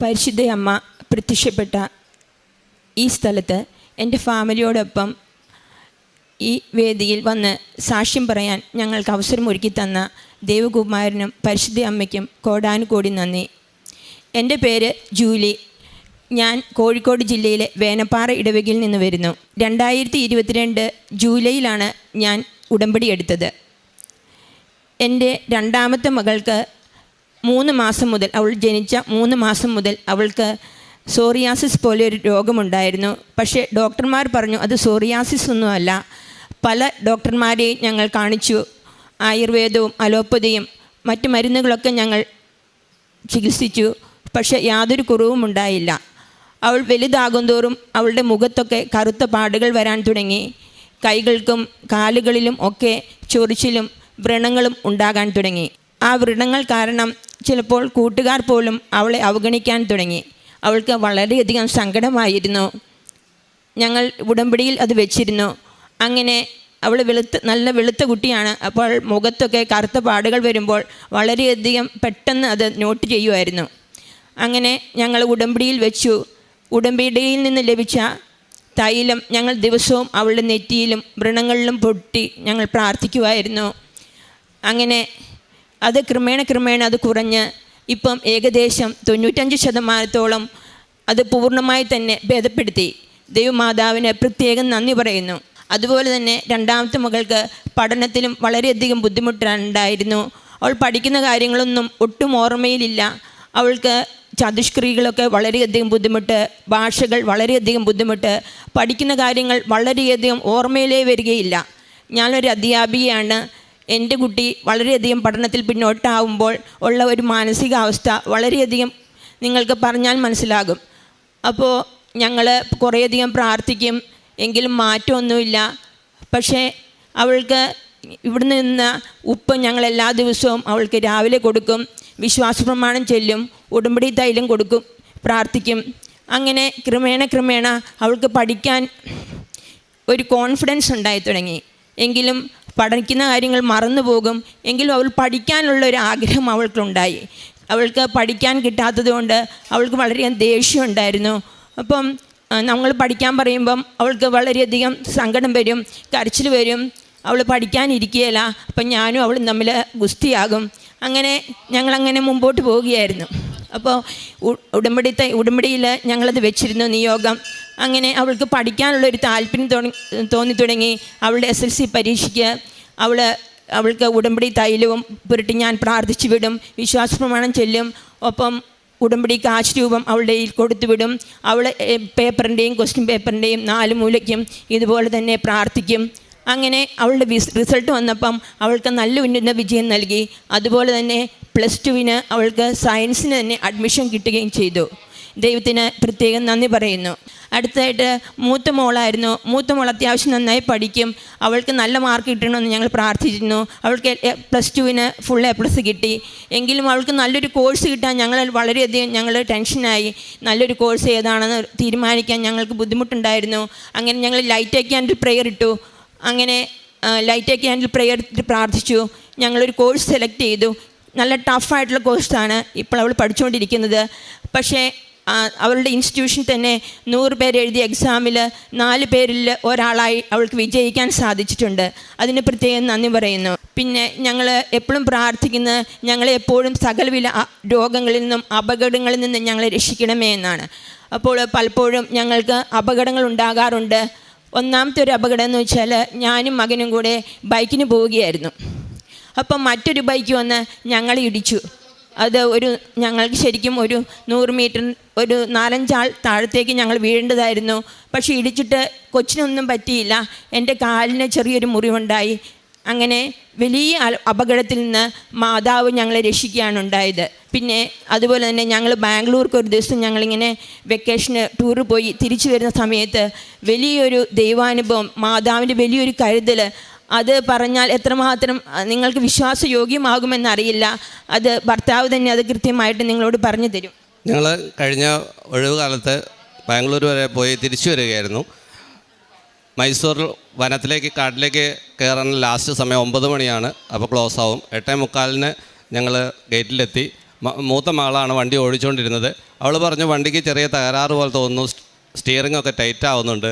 പരിശുദ്ധ അമ്മ പ്രത്യക്ഷപ്പെട്ട ഈ സ്ഥലത്ത് എൻ്റെ ഫാമിലിയോടൊപ്പം ഈ വേദിയിൽ വന്ന് സാക്ഷ്യം പറയാൻ ഞങ്ങൾക്ക് അവസരമൊരുക്കി തന്ന ദേവകുമാരനും പരിശുദ്ധ അമ്മയ്ക്കും കോടാനുകോടി നന്ദി. എൻ്റെ പേര് ജൂലി. ഞാൻ കോഴിക്കോട് ജില്ലയിലെ വേനപ്പാറ ഇടവകയിൽ നിന്ന് വരുന്നു. 2022 ജൂലൈയിലാണ് ഞാൻ ഉടമ്പടി എടുത്തത്. എൻ്റെ രണ്ടാമത്തെ മകൾക്ക് 3 മാസം മുതൽ, അവൾ ജനിച്ച 3 മാസം മുതൽ അവൾക്ക് സോറിയാസിസ് പോലെ ഒരു രോഗമുണ്ടായിരുന്നു. പക്ഷേ ഡോക്ടർമാർ പറഞ്ഞു അത് സോറിയാസിസ് ഒന്നുമല്ല. പല ഡോക്ടർമാരെയും ഞങ്ങൾ കാണിച്ചു. ആയുർവേദവും അലോപ്പതിയും മറ്റു മരുന്നുകളൊക്കെ ഞങ്ങൾ ചികിത്സിച്ചു. പക്ഷേ യാതൊരു കുറവും ഉണ്ടായില്ല. അവൾ വലുതാകും തോറും അവളുടെ മുഖത്തൊക്കെ കറുത്ത പാടുകൾ വരാൻ തുടങ്ങി. കൈകൾക്കും കാലുകളിലും ഒക്കെ ചൊറിച്ചിലും വ്രണങ്ങളും ഉണ്ടാകാൻ തുടങ്ങി. ആ വ്രണങ്ങൾ കാരണം ചിലപ്പോൾ കൂട്ടുകാർ പോലും അവളെ അവഗണിക്കാൻ തുടങ്ങി. അവൾക്ക് വളരെയധികം സങ്കടമായിരുന്നു. ഞങ്ങൾ ഉടമ്പടിയിൽ അത് വെച്ചിരുന്നു. അങ്ങനെ അവൾ നല്ല വെളുത്ത കുട്ടിയാണ്. അപ്പോൾ മുഖത്തൊക്കെ കറുത്ത പാടുകൾ വരുമ്പോൾ വളരെയധികം പെട്ടെന്ന് അത് നോട്ട് ചെയ്യുമായിരുന്നു. അങ്ങനെ ഞങ്ങൾ ഉടമ്പടിയിൽ വെച്ചു. ഉടമ്പടിയിൽ നിന്ന് ലഭിച്ച തൈലം ഞങ്ങൾ ദിവസവും അവളുടെ നെറ്റിയിലും വ്രണങ്ങളിലും പൊട്ടി ഞങ്ങൾ പ്രാർത്ഥിക്കുമായിരുന്നു. അങ്ങനെ അത് ക്രമേണ അത് കുറഞ്ഞ് ഇപ്പം ഏകദേശം 95% അത് പൂർണ്ണമായി തന്നെ ഭേദപ്പെടുത്തി. ദൈവമാതാവിന് പ്രത്യേകം നന്ദി പറയുന്നു. അതുപോലെ തന്നെ രണ്ടാമത്തെ മകൾക്ക് പഠനത്തിലും വളരെയധികം ബുദ്ധിമുട്ടുണ്ടായിരുന്നു. അവൾ പഠിക്കുന്ന കാര്യങ്ങളൊന്നും ഒട്ടും ഓർമ്മയിലില്ല. അവൾക്ക് ചതുഷ്ക്രിയകളൊക്കെ വളരെയധികം ബുദ്ധിമുട്ട്, ഭാഷകൾ വളരെയധികം ബുദ്ധിമുട്ട്, പഠിക്കുന്ന കാര്യങ്ങൾ വളരെയധികം ഓർമ്മയിലേ വരികയില്ല. ഞാനൊരു അധ്യാപികയാണ്. എൻ്റെ കുട്ടി വളരെയധികം പഠനത്തിൽ പിന്നോട്ടാവുമ്പോൾ ഉള്ള ഒരു മാനസികാവസ്ഥ വളരെയധികം നിങ്ങൾക്ക് പറഞ്ഞാൽ മനസ്സിലാകും. അപ്പോൾ ഞങ്ങൾ കുറേയധികം പ്രാർത്ഥിക്കും, എങ്കിലും മാറ്റമൊന്നുമില്ല. പക്ഷേ അവൾക്ക് ഇവിടുന്ന് നിന്ന ഉപ്പ് ഞങ്ങൾ എല്ലാ ദിവസവും അവൾക്ക് രാവിലെ കൊടുക്കും. വിശ്വാസപ്രമാണം ചൊല്ലും, ഉടമ്പടി തൈലം കൊടുക്കും, പ്രാർത്ഥിക്കും. അങ്ങനെ ക്രമേണ അവൾക്ക് പഠിക്കാൻ ഒരു കോൺഫിഡൻസ് ഉണ്ടായി തുടങ്ങി. എങ്കിലും പഠിക്കുന്ന കാര്യങ്ങൾ മറന്നു പോകും. എങ്കിലും അവൾ പഠിക്കാനുള്ളൊരു ആഗ്രഹം അവൾക്കുണ്ടായി. അവൾക്ക് പഠിക്കാൻ കിട്ടാത്തത് കൊണ്ട് അവൾക്ക് വളരെയധികം ദേഷ്യം ഉണ്ടായിരുന്നു. അപ്പം നമ്മൾ പഠിക്കാൻ പറയുമ്പം അവൾക്ക് വളരെയധികം സങ്കടം വരും, കരച്ചിൽ വരും. അവൾ പഠിക്കാനിരിക്കുകയില്ല. അപ്പം ഞാനും അവളും തമ്മിൽ ഗുസ്തിയാകും. അങ്ങനെ ഞങ്ങളങ്ങനെ മുമ്പോട്ട് പോവുകയായിരുന്നു. അപ്പോൾ ഉടമ്പടിയിൽ ഞങ്ങളത് വെച്ചിരുന്നു നിയോഗം. അങ്ങനെ അവൾക്ക് പഠിക്കാനുള്ളൊരു താല്പര്യം തോന്നി തുടങ്ങി. അവളുടെ SSLC പരീക്ഷയ്ക്ക് അവൾക്ക് ഉടമ്പടി തൈലവും പുരട്ടി ഞാൻ പ്രാർത്ഥിച്ചു വിടും, വിശ്വാസപ്രമാണം ചൊല്ലും. ഒപ്പം ഉടമ്പടി കാശ് രൂപം അവളുടെ കൊടുത്തു വിടും. അവൾ പേപ്പറിൻ്റെയും ക്വസ്റ്റ്യൻ പേപ്പറിൻ്റെയും 4 മൂലയ്ക്കും ഇതുപോലെ തന്നെ പ്രാർത്ഥിക്കും. അങ്ങനെ അവളുടെ റിസൾട്ട് വന്നപ്പം അവൾക്ക് നല്ല ഉന്നത വിജയം നൽകി. അതുപോലെ തന്നെ +2 അവൾക്ക് സയൻസിന് തന്നെ അഡ്മിഷൻ കിട്ടുകയും ചെയ്തു. ദൈവത്തിന് പ്രത്യേകം നന്ദി പറയുന്നു. അടുത്തായിട്ട് മൂത്ത മോളായിരുന്നു. മൂത്ത മോൾ അത്യാവശ്യം നന്നായി പഠിക്കും. അവൾക്ക് നല്ല മാർക്ക് കിട്ടണമെന്ന് ഞങ്ങൾ പ്രാർത്ഥിച്ചിരുന്നു. അവൾക്ക് +2 ഫുൾ A+ കിട്ടി. എങ്കിലും അവൾക്ക് നല്ലൊരു കോഴ്സ് കിട്ടാൻ വളരെയധികം ടെൻഷനായി. നല്ലൊരു കോഴ്സ് ഏതാണെന്ന് തീരുമാനിക്കാൻ ഞങ്ങൾക്ക് ബുദ്ധിമുട്ടുണ്ടായിരുന്നു. അങ്ങനെ ഞങ്ങൾ ലൈറ്റ് ക്യാൻഡിൽ പ്രെയർ ഇട്ടു. അങ്ങനെ ലൈറ്റ് ക്യാൻഡിൽ പ്രെയർ പ്രാർത്ഥിച്ചു. ഞങ്ങളൊരു കോഴ്സ് സെലക്ട് ചെയ്തു. നല്ല ടഫായിട്ടുള്ള കോഴ്സാണ് ഇപ്പോൾ അവൾ പഠിച്ചുകൊണ്ടിരിക്കുന്നത്. പക്ഷേ അവളുടെ ഇൻസ്റ്റിറ്റ്യൂഷൻ തന്നെ 100 പേര് എഴുതിയ എക്സാമിൽ 4 പേരിൽ ഒരാളായി അവൾക്ക് വിജയിക്കാൻ സാധിച്ചിട്ടുണ്ട്. അതിന് പ്രത്യേകം നന്ദി പറയുന്നു. പിന്നെ ഞങ്ങൾ എപ്പോഴും പ്രാർത്ഥിക്കുന്നത് ഞങ്ങളെ എപ്പോഴും സകലവിധ രോഗങ്ങളിൽ നിന്നും അപകടങ്ങളിൽ നിന്നും ഞങ്ങളെ രക്ഷിക്കണമേ എന്നാണ്. അപ്പോൾ പലപ്പോഴും ഞങ്ങൾക്ക് അപകടങ്ങൾ ഉണ്ടാകാറുണ്ട്. ഒന്നാമത്തെ ഒരു അപകടം എന്ന് വെച്ചാൽ ഞാനും മകനും കൂടെ ബൈക്കിന് പോവുകയായിരുന്നു. അപ്പം മറ്റൊരു ബൈക്ക് വന്ന് ഞങ്ങളെ ഇടിച്ചു. അത് ഞങ്ങൾക്ക് ശരിക്കും ഒരു 100 മീറ്റർ ഒരു 4-5 ആൾ താഴത്തേക്ക് ഞങ്ങൾ വീഴേണ്ടതായിരുന്നു. പക്ഷേ ഇടിച്ചിട്ട് കൊച്ചിനൊന്നും പറ്റിയില്ല. എൻ്റെ കാലിന് ചെറിയൊരു മുറിവുണ്ടായി. അങ്ങനെ വലിയ അപകടത്തിൽ നിന്ന് മാതാവ് ഞങ്ങളെ രക്ഷിക്കുകയാണ് ഉണ്ടായത്. പിന്നെ അതുപോലെ തന്നെ ഞങ്ങൾ ബാംഗ്ലൂർക്ക് ഒരു ദിവസം ഞങ്ങളിങ്ങനെ വെക്കേഷന് ടൂറ് പോയി തിരിച്ചു വരുന്ന സമയത്ത് വലിയൊരു ദൈവാനുഭവം, മാതാവിൻ്റെ വലിയൊരു കരുതൽ, അത് പറഞ്ഞാൽ എത്രമാത്രം നിങ്ങൾക്ക് വിശ്വാസയോഗ്യമാകുമെന്നറിയില്ല. അത് ഭർത്താവ് തന്നെ അത് കൃത്യമായിട്ട് നിങ്ങളോട് പറഞ്ഞു തരും. ഞങ്ങൾ കഴിഞ്ഞ ഒഴിവ് കാലത്ത് ബാംഗ്ലൂർ വരെ പോയി തിരിച്ചു വരികയായിരുന്നു. മൈസൂർ വനത്തിലേക്ക് കാട്ടിലേക്ക് കയറാൻ ലാസ്റ്റ് സമയം 9 മണിയാണ്. അപ്പോൾ ക്ലോസ് ആവും. 8:45 ഞങ്ങൾ ഗേറ്റിലെത്തി. മൂത്ത മകളാണ് വണ്ടി ഓടിച്ചുകൊണ്ടിരുന്നത്. അവൾ പറഞ്ഞു വണ്ടിക്ക് ചെറിയ തകരാറ് പോലെ തോന്നുന്നു, സ്റ്റിയറിംഗ് ഒക്കെ ടൈറ്റ് ആവുന്നുണ്ട്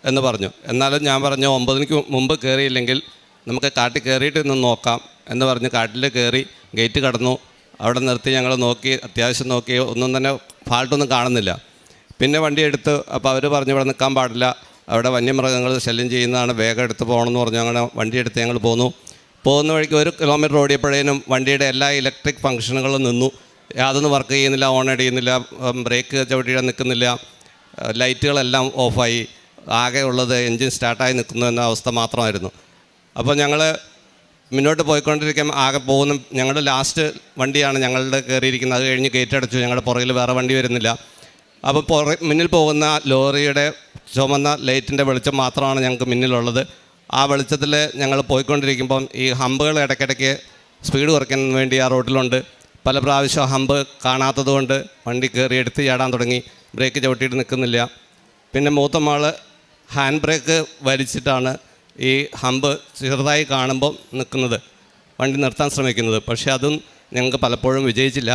എന്ന് പറഞ്ഞു. എന്നാലും ഞാൻ പറഞ്ഞു 9 മണിക്ക് മുമ്പ് കയറിയില്ലെങ്കിൽ നമുക്ക് കാട്ടിൽ കയറിയിട്ട് ഇന്ന് നോക്കാം എന്ന് പറഞ്ഞ് കാട്ടിൽ കയറി ഗേറ്റ് കടന്നു. അവിടെ നിർത്തി ഞങ്ങൾ നോക്കി, അത്യാവശ്യം നോക്കി, ഒന്നും തന്നെ ഫാൾട്ടൊന്നും കാണുന്നില്ല. പിന്നെ വണ്ടി എടുത്ത്, അപ്പോൾ അവർ പറഞ്ഞു ഇവിടെ നിൽക്കാൻ പാടില്ല, അവിടെ വന്യമൃഗങ്ങൾ ശല്യം ചെയ്യുന്നതാണ്, വേഗം എടുത്ത് പോകണമെന്ന് പറഞ്ഞു. അങ്ങനെ വണ്ടി എടുത്ത് ഞങ്ങൾ പോന്നു. പോകുന്ന വഴിക്ക് 1 കിലോമീറ്റർ ഓടിയപ്പോഴേനും വണ്ടിയുടെ എല്ലാ ഇലക്ട്രിക് ഫംഗ്ഷനുകളും നിന്നു. യാതൊന്നും വർക്ക് ചെയ്യുന്നില്ല, ഓൺ അടിയുന്നില്ല, ബ്രേക്ക് ചവിട്ടിയിടാൻ നിൽക്കുന്നില്ല, ലൈറ്റുകളെല്ലാം ഓഫായി. ആകെ ഉള്ളത് എൻജിൻ സ്റ്റാർട്ടായി നിൽക്കുന്നു എന്ന അവസ്ഥ മാത്രമായിരുന്നു. അപ്പോൾ ഞങ്ങൾ മുന്നോട്ട് പോയിക്കൊണ്ടിരിക്കാൻ ആകെ പോകുന്ന ഞങ്ങളുടെ ലാസ്റ്റ് വണ്ടിയാണ് ഞങ്ങളുടെ കയറിയിരിക്കുന്നത്. അത് കഴിഞ്ഞ് ഗേറ്റ് അടച്ചു. ഞങ്ങളുടെ പുറകിൽ വേറെ വണ്ടി വരുന്നില്ല. അപ്പോൾ മുന്നിൽ പോകുന്ന ലോറിയുടെ ചുമന്ന ലൈറ്റിൻ്റെ വെളിച്ചം മാത്രമാണ് ഞങ്ങൾക്ക് മുന്നിലുള്ളത്. ആ വെളിച്ചത്തിൽ ഞങ്ങൾ പോയിക്കൊണ്ടിരിക്കുമ്പം ഈ ഹമ്പുകൾ ഇടയ്ക്കിടയ്ക്ക് സ്പീഡ് കുറയ്ക്കാൻ വേണ്ടി ആ റോഡിലുണ്ട്. പല പ്രാവശ്യം ഹമ്പ് കാണാത്തത് കൊണ്ട് വണ്ടി കയറി എടുത്ത് ചാടാൻ തുടങ്ങി. ബ്രേക്ക് ചവിട്ടിയിട്ട് നിൽക്കുന്നില്ല. പിന്നെ മൂത്ത മകൾ ഹാൻഡ് ബ്രേക്ക് വലിച്ചിട്ടാണ് ഈ ഹമ്പ് ചെറുതായി കാണുമ്പോൾ നിൽക്കുന്നത്, വണ്ടി നിർത്താൻ ശ്രമിക്കുന്നത്. പക്ഷേ അതും ഞങ്ങൾക്ക് പലപ്പോഴും വിജയിച്ചില്ല.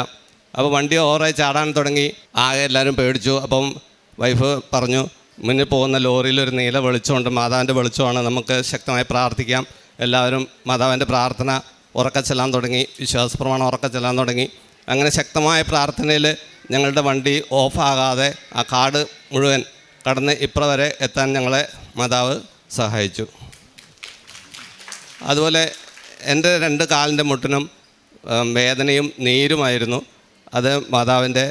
അപ്പോൾ വണ്ടി ഓവറായി ചാടാൻ തുടങ്ങി. ആകെ എല്ലാവരും പേടിച്ചു. അപ്പം വൈഫ് പറഞ്ഞു, മുന്നിൽ പോകുന്ന ലോറിയിലൊരു നീല വെളിച്ചമുണ്ട്, മാതാവിൻ്റെ വെളിച്ചമാണ്, നമുക്ക് ശക്തമായി പ്രാർത്ഥിക്കാം. എല്ലാവരും മാതാവിൻ്റെ പ്രാർത്ഥന ഉറക്കെ ചെല്ലാൻ തുടങ്ങി, വിശ്വാസപ്രമാണം ഉറക്കെ ചെല്ലാൻ തുടങ്ങി. അങ്ങനെ ശക്തമായ പ്രാർത്ഥനയിൽ ഞങ്ങളുടെ വണ്ടി ഓഫാകാതെ ആ കാട് മുഴുവൻ കടന്ന് ഇപ്പുറം വരെ എത്താൻ ഞങ്ങളെ മാതാവ് സഹായിച്ചു. അതുപോലെ എൻ്റെ 2 കാലിൻ്റെ മുട്ടിനും വേദനയും നീരുമായിരുന്നു. അത് മാതാവിൻ്റെ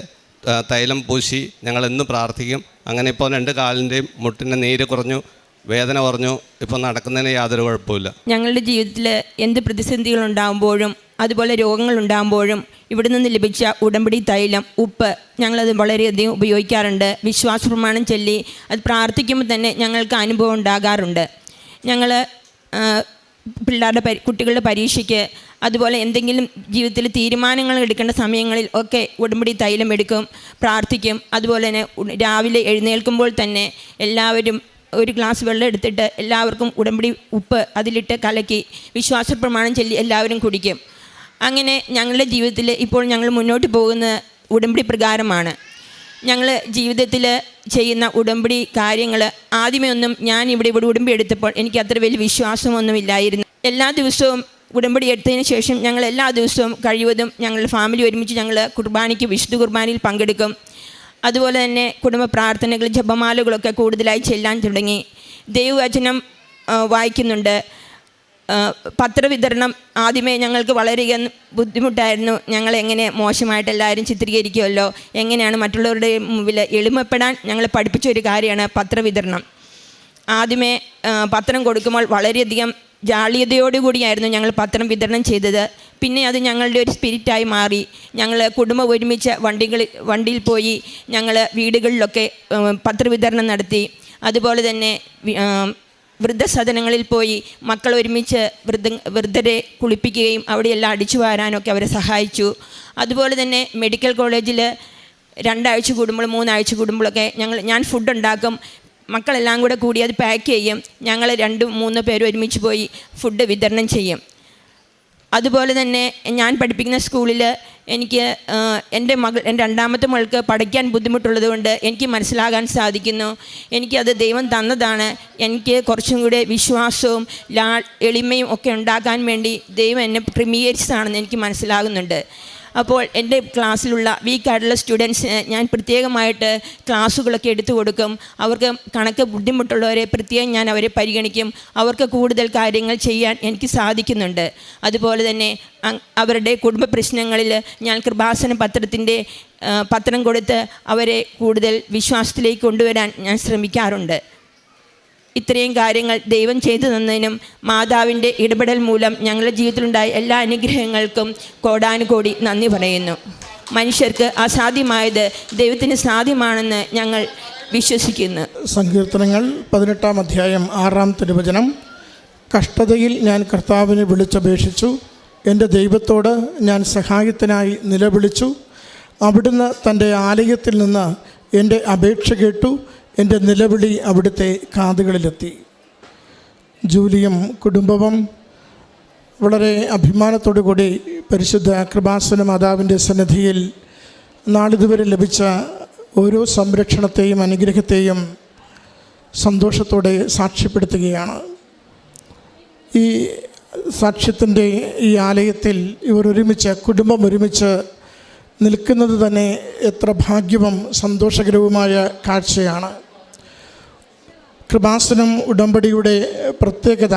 തൈലം പൂശി ഞങ്ങളെന്നും പ്രാർത്ഥിക്കും. അങ്ങനെ ഇപ്പോൾ 2 കാലിൻ്റെയും മുട്ടിൻ്റെ നീര് കുറഞ്ഞു, വേദന കുറഞ്ഞു, ഇപ്പോൾ നടക്കുന്നതിന് യാതൊരു കുഴപ്പമില്ല. ഞങ്ങളുടെ ജീവിതത്തിൽ എന്ത് പ്രതിസന്ധികളുണ്ടാകുമ്പോഴും അതുപോലെ രോഗങ്ങളുണ്ടാകുമ്പോഴും ഇവിടെ നിന്ന് ലഭിച്ച ഉടമ്പടി തൈലം, ഉപ്പ് ഞങ്ങളത് വളരെയധികം ഉപയോഗിക്കാറുണ്ട്. വിശ്വാസപ്രമാണം ചൊല്ലി അത് പ്രാർത്ഥിക്കുമ്പോൾ തന്നെ ഞങ്ങൾക്ക് അനുഭവം ഉണ്ടാകാറുണ്ട്. ഞങ്ങൾ കുട്ടികളുടെ പരീക്ഷയ്ക്ക് അതുപോലെ എന്തെങ്കിലും ജീവിതത്തിൽ തീരുമാനങ്ങൾ എടുക്കേണ്ട സമയങ്ങളിൽ ഒക്കെ ഉടമ്പടി തൈലം എടുക്കും, പ്രാർത്ഥിക്കും. അതുപോലെ തന്നെ രാവിലെ എഴുന്നേൽക്കുമ്പോൾ തന്നെ എല്ലാവരും ഒരു ഗ്ലാസ് വെള്ളം എടുത്തിട്ട് എല്ലാവർക്കും ഉടമ്പടി ഉപ്പ് അതിലിട്ട് കലക്കി വിശ്വാസപ്രമാണം ചൊല്ലി എല്ലാവരും കുടിക്കും. അങ്ങനെ ഞങ്ങളുടെ ജീവിതത്തിൽ ഇപ്പോൾ ഞങ്ങൾ മുന്നോട്ട് പോകുന്ന ഉടമ്പടി പ്രകാരമാണ്. ഞങ്ങൾ ജീവിതത്തിൽ ചെയ്യുന്ന ഉടമ്പടി കാര്യങ്ങൾ ആദ്യമേ ഒന്നും ഞാൻ ഇവിടെ ഉടമ്പടി എടുത്തപ്പോൾ എനിക്ക് അത്ര വലിയ വിശ്വാസമൊന്നുമില്ലായിരുന്നു. എല്ലാ ദിവസവും ഉടമ്പടി എടുത്തതിന് ശേഷം ഞങ്ങൾ എല്ലാ ദിവസവും കഴിവതും ഞങ്ങളുടെ ഫാമിലി ഒരുമിച്ച് ഞങ്ങൾ കുർബാനയ്ക്ക് വിശുദ്ധ കുർബാനയിൽ പങ്കെടുക്കും. അതുപോലെ തന്നെ കുടുംബ പ്രാർത്ഥനകൾ, ജപമാലകളൊക്കെ കൂടുതലായി ചെല്ലാൻ തുടങ്ങി. ദൈവവചനം വായിക്കുന്നുണ്ട്. പത്രവിതരണം ആദ്യമേ ഞങ്ങൾക്ക് വളരെയധികം ബുദ്ധിമുട്ടായിരുന്നു. ഞങ്ങളെങ്ങനെ മോശമായിട്ട് എല്ലാവരും ചിത്രീകരിക്കുമല്ലോ, എങ്ങനെയാണ് മറ്റുള്ളവരുടെ മുമ്പിൽ എളിമപ്പെടാൻ ഞങ്ങളെ പഠിപ്പിച്ച ഒരു കാര്യമാണ് പത്രവിതരണം. ആദ്യമേ പത്രം കൊടുക്കുമ്പോൾ വളരെയധികം ജാള്യതയോടുകൂടിയായിരുന്നു ഞങ്ങൾ പത്രം വിതരണം ചെയ്തത്. പിന്നെ അത് ഞങ്ങളുടെ ഒരു സ്പിരിറ്റായി മാറി. ഞങ്ങൾ കുടുംബം ഒരുമിച്ച് വണ്ടിയിൽ പോയി ഞങ്ങൾ വീടുകളിലൊക്കെ പത്രവിതരണം നടത്തി. അതുപോലെ തന്നെ വൃദ്ധസദനങ്ങളിൽ പോയി മക്കൾ ഒരുമിച്ച് വൃദ്ധരെ കുളിപ്പിക്കുകയും അവിടെയെല്ലാം അടിച്ചു വാരാനൊക്കെ അവരെ സഹായിച്ചു. അതുപോലെ തന്നെ മെഡിക്കൽ കോളേജിൽ 2 ആഴ്ച കൂടുമ്പോൾ 3 ആഴ്ച കൂടുമ്പോഴൊക്കെ ഞാൻ ഫുഡ് ഉണ്ടാക്കും. മക്കളെല്ലാം കൂടി അത് പാക്ക് ചെയ്യും. ഞങ്ങൾ 2-3 പേര് ഒരുമിച്ച് പോയി ഫുഡ് വിതരണം ചെയ്യും. അതുപോലെ തന്നെ ഞാൻ പഠിപ്പിക്കുന്ന സ്കൂളിൽ എനിക്ക് എൻ്റെ രണ്ടാമത്തെ മകൾക്ക് പഠിക്കാൻ ബുദ്ധിമുട്ടുള്ളത് കൊണ്ട് എനിക്ക് മനസ്സിലാകാൻ സാധിക്കുന്നു, എനിക്കത് ദൈവം തന്നതാണ്. എനിക്ക് കുറച്ചും കൂടെ വിശ്വാസവും എളിമയും ഒക്കെ ഉണ്ടാക്കാൻ വേണ്ടി ദൈവം എന്നെ ക്രമീകരിച്ചതാണെന്ന് എനിക്ക് മനസ്സിലാകുന്നുണ്ട്. അപ്പോൾ എൻ്റെ ക്ലാസ്സിലുള്ള വീക്കായിട്ടുള്ള സ്റ്റുഡൻസിന് ഞാൻ പ്രത്യേകമായിട്ട് ക്ലാസ്സുകളൊക്കെ എടുത്തു കൊടുക്കും. അവർക്ക് കണക്ക് ബുദ്ധിമുട്ടുള്ളവരെ പ്രത്യേകം ഞാൻ അവരെ പരിഗണിക്കും. അവർക്ക് കൂടുതൽ കാര്യങ്ങൾ ചെയ്യാൻ എനിക്ക് സാധിക്കുന്നുണ്ട്. അതുപോലെ തന്നെ അവരുടെ കുടുംബ പ്രശ്നങ്ങളിൽ ഞാൻ കൃപാസന പത്രം കൊടുത്ത് അവരെ കൂടുതൽ വിശ്വാസത്തിലേക്ക് കൊണ്ടുവരാൻ ഞാൻ ശ്രമിക്കാറുണ്ട്. ഇത്രയും കാര്യങ്ങൾ ദൈവം ചെയ്തു തന്നതിനും മാതാവിൻ്റെ ഇടപെടൽ മൂലം ഞങ്ങളുടെ ജീവിതത്തിലുണ്ടായ എല്ലാ അനുഗ്രഹങ്ങൾക്കും കോടാനുകോടി നന്ദി പറയുന്നു. മനുഷ്യർക്ക് അസാധ്യമായത് ദൈവത്തിന് സാധ്യമാണെന്ന് ഞങ്ങൾ വിശ്വസിക്കുന്നു. സങ്കീർത്തനങ്ങൾ 18-ാം അധ്യായം 6-ാം തിരുവചനം. കഷ്ടതയിൽ ഞാൻ കർത്താവിനെ വിളിച്ചപേക്ഷിച്ചു, എൻ്റെ ദൈവത്തോട് ഞാൻ സഹായത്തിനായി നിലവിളിച്ചു. അവിടുന്ന് തൻ്റെ ആലയത്തിൽ നിന്ന് എൻ്റെ അപേക്ഷ കേട്ടു, എൻ്റെ നിലവിളി അവിടുത്തെ കാതുകളിലെത്തി. ജൂലിയും കുടുംബവും വളരെ അഭിമാനത്തോടു കൂടി പരിശുദ്ധ കൃപാസന മാതാവിൻ്റെ സന്നിധിയിൽ നാളിതുവരെ ലഭിച്ച ഓരോ സംരക്ഷണത്തെയും അനുഗ്രഹത്തെയും സന്തോഷത്തോടെ സാക്ഷ്യപ്പെടുത്തുകയാണ്. ഈ സാക്ഷ്യത്തിൻ്റെ ഈ ആലയത്തിൽ ഇവർ ഒരുമിച്ച്, കുടുംബം ഒരുമിച്ച് നിൽക്കുന്നത് തന്നെ എത്ര ഭാഗ്യവും സന്തോഷകരവുമായ കാഴ്ചയാണ്. കൃപാസനം ഉടമ്പടിയുടെ പ്രത്യേകത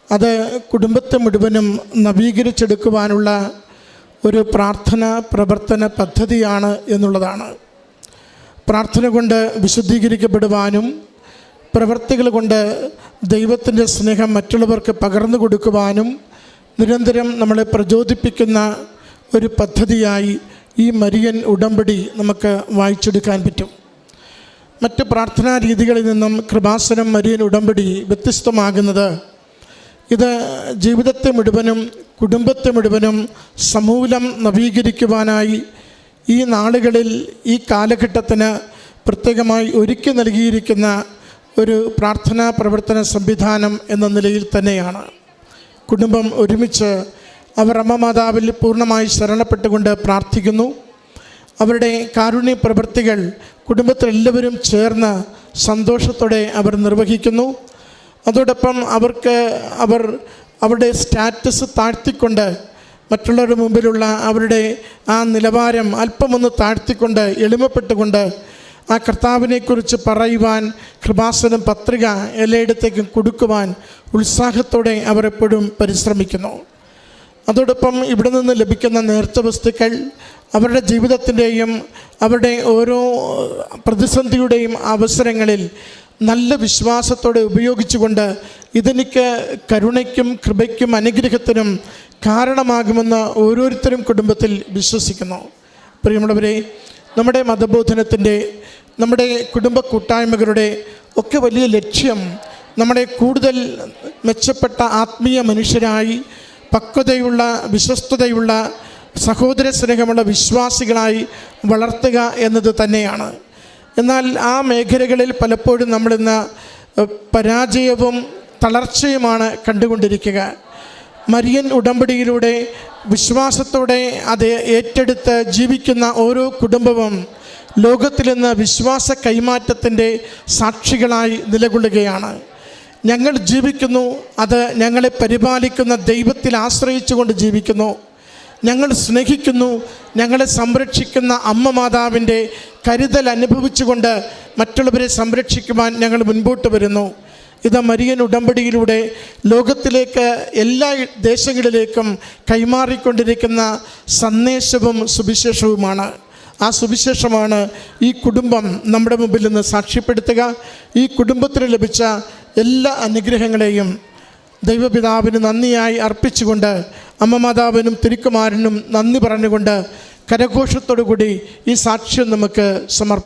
അത് കുടുംബത്തെ മുഴുവനും നവീകരിച്ചെടുക്കുവാനുള്ള ഒരു പ്രാർത്ഥന പ്രവർത്തന പദ്ധതിയാണ് എന്നുള്ളതാണ്. പ്രാർത്ഥന കൊണ്ട് വിശുദ്ധീകരിക്കപ്പെടുവാനും പ്രവർത്തികൾ കൊണ്ട് ദൈവത്തിൻ്റെ സ്നേഹം മറ്റുള്ളവർക്ക് പകർന്നു കൊടുക്കുവാനും നിരന്തരം നമ്മളെ പ്രചോദിപ്പിക്കുന്ന ഒരു പദ്ധതിയായി ഈ മരിയൻ ഉടമ്പടി നമുക്ക് വായിച്ചെടുക്കാൻ പറ്റും. മറ്റ് പ്രാർത്ഥനാ രീതികളിൽ നിന്നും കൃപാസനം മരിയൻ ഉടമ്പടി വ്യത്യസ്തമാകുന്നത് ഇത് ജീവിതത്തെ മുഴുവനും കുടുംബത്തെ മുഴുവനും സമൂലം നവീകരിക്കുവാനായി ഈ നാളുകളിൽ ഈ കാലഘട്ടത്തിന് പ്രത്യേകമായി ഒരുക്കി നൽകിയിരിക്കുന്ന ഒരു പ്രാർത്ഥനാ പ്രവർത്തന സംവിധാനം എന്ന നിലയിൽ തന്നെയാണ്. കുടുംബം ഒരുമിച്ച് അവർ അമ്മ മാതാവിൽ പൂർണ്ണമായി ശരണപ്പെട്ടുകൊണ്ട് പ്രാർത്ഥിക്കുന്നു. അവരുടെ കാരുണ്യ പ്രവൃത്തികൾ കുടുംബത്തിലെല്ലാവരും ചേർന്ന് സന്തോഷത്തോടെ അവർ നിർവഹിക്കുന്നു. അതോടൊപ്പം അവരുടെ സ്റ്റാറ്റസ് താഴ്ത്തിക്കൊണ്ട് മറ്റുള്ളവരുടെ മുമ്പിലുള്ള അവരുടെ ആ നിലവാരം അല്പമൊന്ന് താഴ്ത്തിക്കൊണ്ട് എളിമപ്പെട്ടുകൊണ്ട് ആ കർത്താവിനെക്കുറിച്ച് പറയുവാൻ കൃപാസനം പത്രിക എല്ലായിടത്തേക്കും കൊടുക്കുവാൻ ഉത്സാഹത്തോടെ അവർ എപ്പോഴും പരിശ്രമിക്കുന്നു. അതോടൊപ്പം ഇവിടെ നിന്ന് ലഭിക്കുന്ന നേർച്ച വസ്തുക്കൾ അവരുടെ ജീവിതത്തിൻ്റെയും അവരുടെ ഓരോ പ്രതിസന്ധിയുടെയും അവസരങ്ങളിൽ നല്ല വിശ്വാസത്തോടെ ഉപയോഗിച്ചുകൊണ്ട് ഇതെനിക്ക് കരുണയ്ക്കും കൃപയ്ക്കും അനുഗ്രഹത്തിനും കാരണമാകുമെന്ന് ഓരോരുത്തരും കുടുംബത്തിൽ വിശ്വസിക്കുന്നു. പ്രിയമുള്ളവരെ, നമ്മുടെ മതബോധനത്തിൻ്റെ, നമ്മുടെ കുടുംബ കൂട്ടായ്മകളുടെ ഒക്കെ വലിയ ലക്ഷ്യം നമ്മളെ കൂടുതൽ മെച്ചപ്പെട്ട ആത്മീയ മനുഷ്യരായി, പക്വതയുള്ള വിശ്വസ്തതയുള്ള സഹോദര സ്നേഹമുള്ള വിശ്വാസികളായി വളർത്തുക എന്നത് തന്നെയാണ്. എന്നാൽ ആ മേഖലകളിൽ പലപ്പോഴും നമ്മളിന്ന് പരാജയവും തളർച്ചയുമാണ് കണ്ടുകൊണ്ടിരിക്കുക. മരിയൻ ഉടമ്പടിയിലൂടെ വിശ്വാസത്തോടെ അത് ഏറ്റെടുത്ത് ജീവിക്കുന്ന ഓരോ കുടുംബവും ലോകത്തിൽ നിന്ന് വിശ്വാസ കൈമാറ്റത്തിൻ്റെ സാക്ഷികളായി നിലകൊള്ളുകയാണ്. ഞങ്ങൾ ജീവിക്കുന്നു, അത് ഞങ്ങളെ പരിപാലിക്കുന്ന ദൈവത്തിൽ ആശ്രയിച്ചുകൊണ്ട് ജീവിക്കുന്നു. ഞങ്ങൾ സ്നേഹിക്കുന്നു, ഞങ്ങളെ സംരക്ഷിക്കുന്ന അമ്മ മാതാവിൻ്റെ കരുതൽ അനുഭവിച്ചുകൊണ്ട് മറ്റുള്ളവരെ സംരക്ഷിക്കുവാൻ ഞങ്ങൾ മുൻപോട്ട് വരുന്നു. ഇത് മരിയൻ ഉടമ്പടിയിലൂടെ ലോകത്തിലേക്ക് എല്ലാ ദേശങ്ങളിലേക്കും കൈമാറിക്കൊണ്ടിരിക്കുന്ന സന്ദേശവും സുവിശേഷവുമാണ്. ആ സുവിശേഷമാണ് ഈ കുടുംബം നമ്മുടെ മുമ്പിൽ നിന്ന് സാക്ഷ്യപ്പെടുത്തുക. ഈ കുടുംബത്തിന് ലഭിച്ച എല്ലാ അനുഗ്രഹങ്ങളെയും ദൈവപിതാവിന് നന്ദിയായി അർപ്പിച്ചുകൊണ്ട് അമ്മ മാതാവിനും തിരുക്കുമാരനും നന്ദി പറഞ്ഞുകൊണ്ട് കരഘോഷത്തോടു കൂടി ഈ സാക്ഷ്യം നമുക്ക് സമർപ്പിക്കാം.